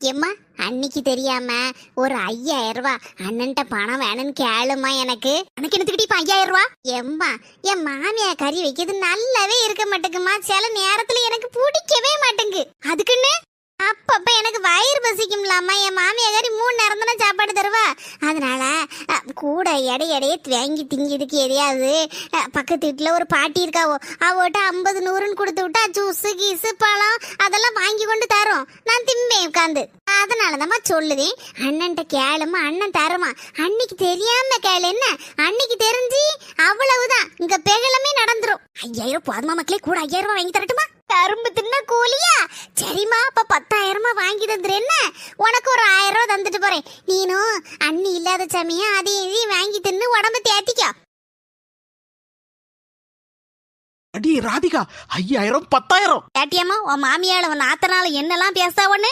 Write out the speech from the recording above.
ஏம்மா அன்னைக்கு தெரியாம ஒரு 5000 ரூபாய் அண்ணன்ட்ட பணம் வேணும்னு கேளுமா. எனக்கு என்னத்துக்கிட்ட இப்ப 5000 ரூபாய்? எம்மா என் மாமியா கறி வைக்கிறது நல்லாவே இருக்க மாட்டேங்குமா. சில நேரத்துல எனக்கு பிடிக்கவே மாட்டேங்கு. அதுக்குன்னு அப்பப்ப எனக்கு வயிறு பசிக்கும்லாமா. என் மாமியா கறி 3 நேரம் தானே சாப்பாடு தருவா. அதனால கூட எடையே வாங்கி திங்கிறதுக்கு எதையாவது பக்கத்து வீட்டுல ஒரு பாட்டி இருக்காவோ அவட்ட 50 100ன்னு கொடுத்து விட்டா ஜூஸு கீஸு பழம் அதெல்லாம் வாங்கி கொண்டு தரோம். நான் திம்பேன் உட்காந்து. அதனாலதாம்மா சொல்லுவேன் அண்ணன்ட்ட கேளுமா, அண்ணன் தருமா. அன்னைக்கு தெரியாம கேளு. என்ன அன்னைக்கு தெரிஞ்சு அவ்வளவுதான், இங்க பெகலமே நடந்துரும். 5000 போதுமா மக்களே? கூட 5000 ரூபாய் வாங்கி தரட்டுமா? கரும்பு தின்ன கூலியா? சரிம்மா அப்ப 10,000 வாங்கி தந்துரு. என்ன உனக்கு ஒரு 1000 ரூபாய் தந்துட்டு போறேன். நீனும் அண்ணி இல்லாத சமயம் அதையும் வாங்கி தின்னு உடம்பு தேத்திக்கோ. அடி ராதிகா 5000 10,000 ஏட்டியம்மா உன் மாமியால உன் நாத்தனால என்னெல்லாம் பேசா ஒண்ணு